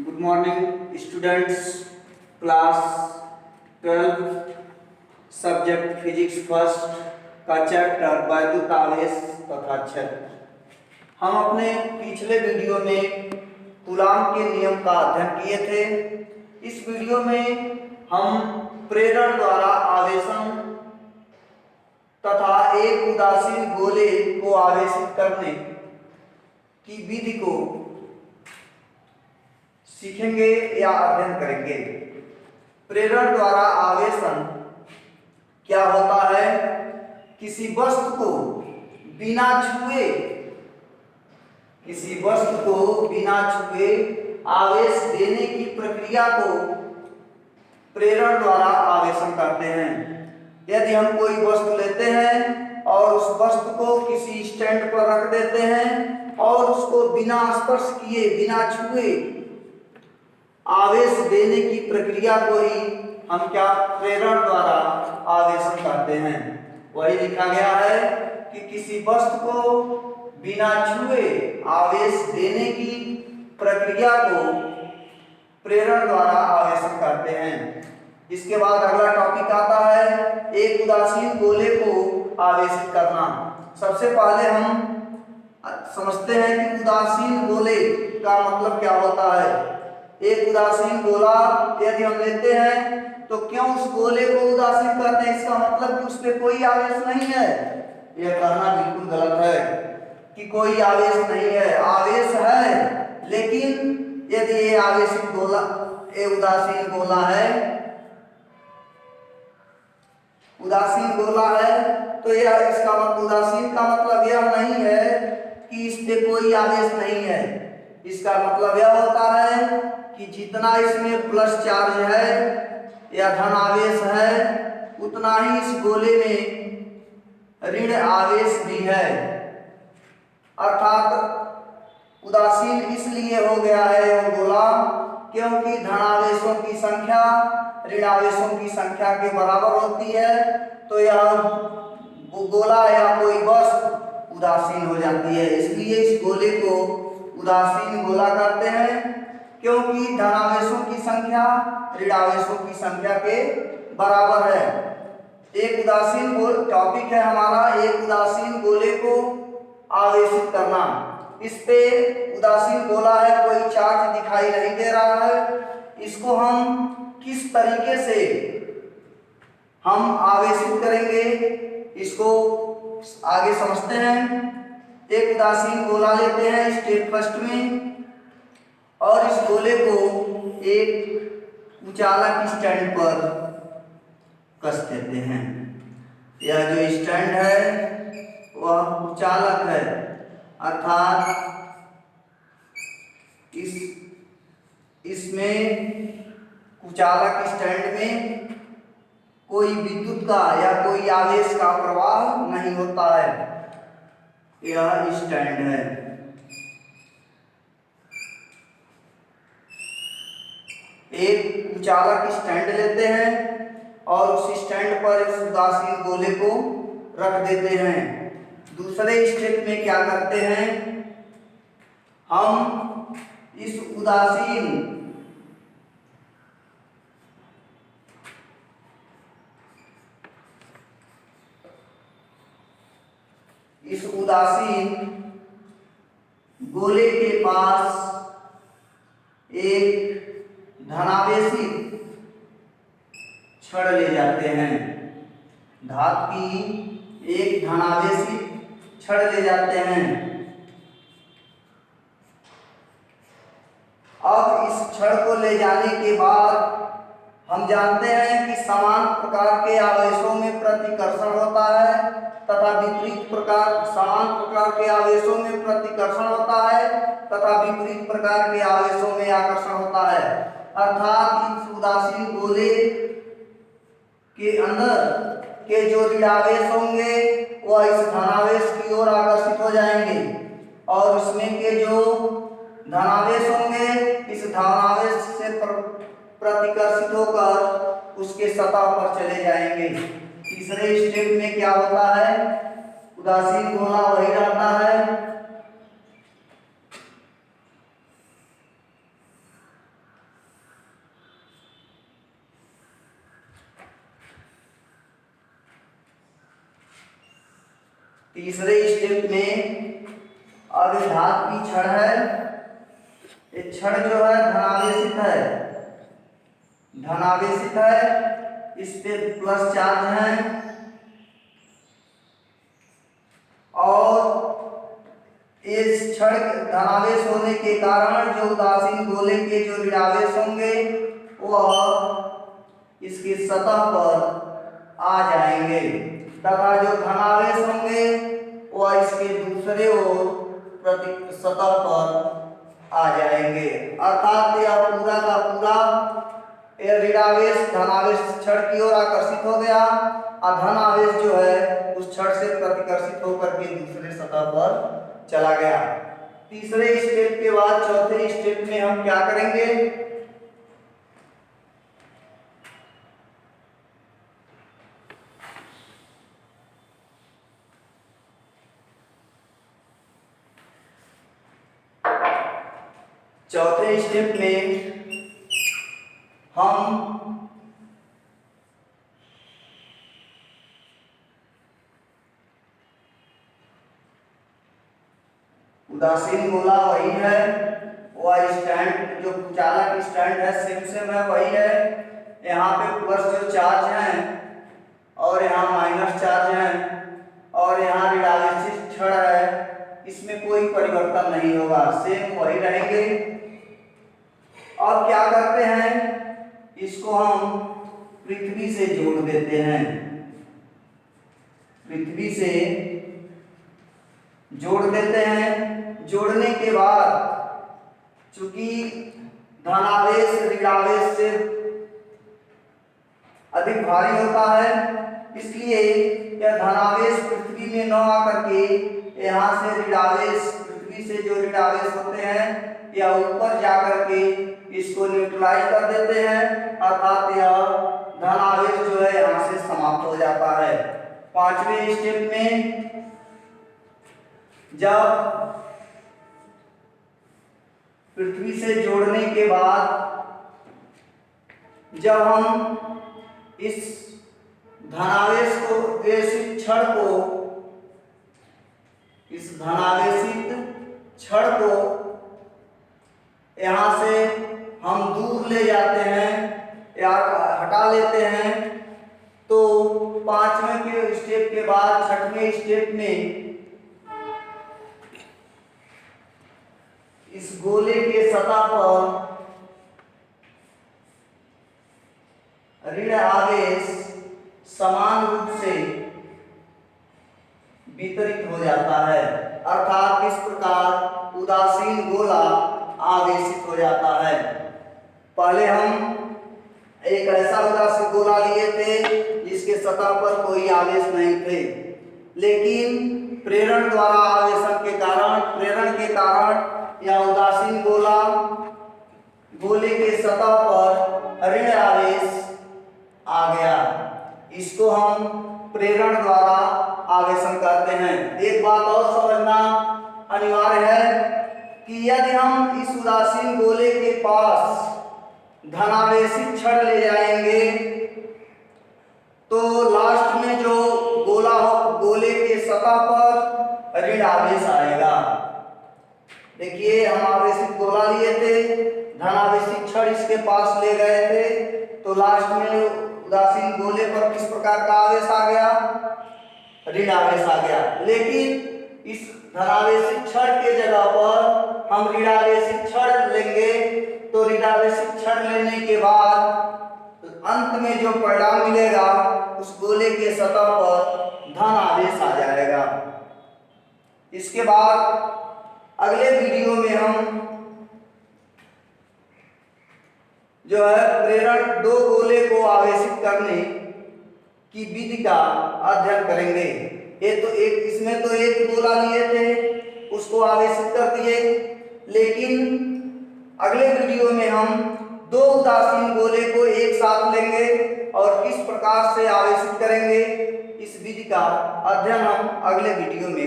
Good morning students, class 12 subject physics first का chapter वैद्युत आवेश तथा क्षेत्र। हम अपने पिछले वीडियो में कूलाम के नियम का अध्ययन किए थे। इस वीडियो में हम प्रेरण द्वारा आवेशन तथा एक उदासीन गोले को आवेशित करने की विधि को सीखेंगे या अध्ययन करेंगे। प्रेरण द्वारा आवेशन क्या होता है? किसी वस्तु को बिना छुए आवेश देने की प्रक्रिया को प्रेरण द्वारा आवेशन करते हैं। यदि हम कोई वस्तु लेते हैं और उस वस्तु को किसी स्टैंड पर रख देते हैं और उसको बिना स्पर्श किए, बिना छुए आवेश देने की प्रक्रिया को ही हम क्या प्रेरण द्वारा आवेशन करते हैं। वही लिखा गया है कि किसी वस्तु को बिना छुए आवेश देने की प्रक्रिया को प्रेरण द्वारा आवेशन करते हैं। इसके बाद अगला टॉपिक आता है एक उदासीन गोले को आवेशित करना। सबसे पहले हम समझते हैं कि उदासीन गोले का मतलब क्या होता है। एक उदासीन गोला यदि हम लेते हैं तो क्यों उस गोले को उदासीन करते हैं? इसका मतलब कि उसमें कोई आवेश नहीं है। यह कहना बिल्कुल गलत है कि कोई आवेश नहीं है। आवेश है, लेकिन यदि ये आवेशित गोला, ये उदासीन गोला है, तो यह इसका मतलब उदासीन का मतलब यह नहीं है कि इस पे कोई आवेश नहीं है। इसका मतलब यह होता है कि जितना इसमें प्लस चार्ज है या धन आवेश है, उतना ही इस गोले में ऋण आवेश भी है। अर्थात उदासीन इसलिए हो गया है यह गोला क्योंकि धनावेशों की संख्या ऋण आवेशों की संख्या के बराबर होती है। तो यह गोला या कोई वस्तु उदासीन हो जाती है। इसलिए इस गोले को उदासीन गोला कहते हैं, क्योंकि धनावेशों की संख्या ऋण आवेशों की संख्या के बराबर है। एक उदासीन टॉपिक है हमारा, एक उदासीन गोले को आवेशित करना। इस पे उदासीन गोला है, कोई चार्ज दिखाई नहीं दे रहा है। इसको हम किस तरीके से हम आवेशित करेंगे, इसको आगे समझते हैं। एक उदासीन गोला लेते हैं स्टेप फर्स्ट में और इस गोले को एक उचालक स्टैंड पर कस देते हैं। यह जो स्टैंड है वह उचालक है, अर्थात इसमें उचालक स्टैंड में कोई विद्युत का या कोई आवेश का प्रवाह नहीं होता है। यह स्टैंड है। एक उचालक स्टैंड लेते हैं और उस स्टैंड पर इस उदासीन गोले को रख देते हैं। दूसरे स्टेप में क्या करते हैं, हम इस उदासीन गोले के पास एक धनावेशी छड़ ले जाते हैं। धातु की एक धनावेशी छड़ ले जाते हैं। अब इस छड़ को ले जाने के बाद हम जानते हैं कि समान प्रकार के आवेशों में प्रतिकर्षण होता है तथा विपरीत प्रकार समान प्रकार के आवेशों में प्रतिकर्षण होता है तथा विपरीत प्रकार के आवेशों में आकर्षण होता है। अर्थात इस उदासीन गोले के अंदर के जो ऋण आवेश होंगे वह इस धनावेश की ओर आकर्षित हो जाएंगे और इसमें के जो धनावेश होंगे इस धनावेश से प्रतिकर्षित होकर उसके सतह पर चले जाएंगे। तीसरे स्टेप में क्या होता है, उदासीन गोला वही रहता है तीसरे स्टेप में अब धातु की छड़ है, ये छड़ जो है धनावेशित है, धनावेशित है, इस पे प्लस चार्ज है और इस छड़ धनावेश होने के कारण जो उदासीन गोले के जो ऋणावेश होंगे वह इसकी सतह पर आ जाएंगे तथा जो धनावेश होंगे वह इसके दूसरे ओर प्रति सतह पर आ जाएंगे। अर्थात यह पूरा का पूरा ऋणावेश धनावेश छड़ की ओर आकर्षित हो गया और धनावेश जो है उस छड़ से प्रतिकर्षित होकर के दूसरे सतह पर चला गया। तीसरे स्टेप के बाद चौथे स्टेप में हम क्या करेंगे, चौथे स्टेप में हम उदासीन गोला वही है, वह स्टैंड जो चालक स्टैंड है सेम है वही है। यहाँ पे प्लस जो चार्ज है और यहाँ माइनस चार्ज है और यहाँ ऋणावेशित छड़ है, इसमें कोई परिवर्तन नहीं होगा, सेम वही रहेंगे। अब क्या करते हैं, इसको हम पृथ्वी से जोड़ देते हैं, पृथ्वी से जोड़ देते हैं। जोड़ने के बाद चूंकि धनावेश ऋणावेश से अधिक भारी होता है, इसलिए यह धनावेश पृथ्वी में न आकर के यहाँ से ऋणावेश पृथ्वी से जो ऋणावेश होते हैं या ऊपर जाकर के इसको न्यूट्रलाइज कर देते हैं, अर्थात यह धनावेश जो है यहाँ से समाप्त हो जाता है। पांचवें स्टेप में जब पृथ्वी से जोड़ने के बाद जब हम इस धनावेश को इस छड़ को इस धनावेशित छड़ को यहाँ से हम दूर ले जाते हैं या हटा लेते हैं, तो पांचवें के स्टेप के बाद छठवें स्टेप में इस गोले के सतह पर ऋण आवेश समान रूप से वितरित हो जाता है, अर्थात इस प्रकार उदासीन गोला आवेशित हो जाता है। पहले हम एक ऐसा उदासीन गोला लिए थे जिसके सतह पर कोई आवेश नहीं थे, लेकिन प्रेरण द्वारा आवेशन के कारण प्रेरण के कारण यह उदासीन गोला गोले के सतह पर ऋण आवेश आ गया। इसको हम प्रेरण द्वारा आवेशन करते हैं। एक बात और समझना अनिवार्य है कि यदि हम इस उदासीन गोले के पास धनावेशित छड़ ले जाएंगे तो लास्ट में जो गोला हो गोले के सतह पर ऋण आवेश आएगा। देखिए हम आवेशित गोला लिए थे, धनावेशित छड़ इसके पास ले गए थे, तो लास्ट में उदासीन गोले पर किस प्रकार का आवेश आ गया, ऋण आवेश आ गया। लेकिन इस धनावेशित छड़ के जगह पर हम ऋणावेशित छड़ लेंगे तो ऋणावेशित छड़ लेने के बाद अंत में जो परिणाम मिलेगा उस गोले के सतह पर धन आवेश आ जाएगा। इसके बाद अगले वीडियो में हम जो है प्रेरण दो गोले को आवेशित करने की विधि का अध्ययन करेंगे। ये तो एक इसमें तो एक गोला लिए थे उसको आवेशित कर दिए, लेकिन अगले वीडियो में हम दो उदासीन गोले को एक साथ लेंगे और किस प्रकार से आवेशित करेंगे इस विधि का अध्ययन हम अगले वीडियो में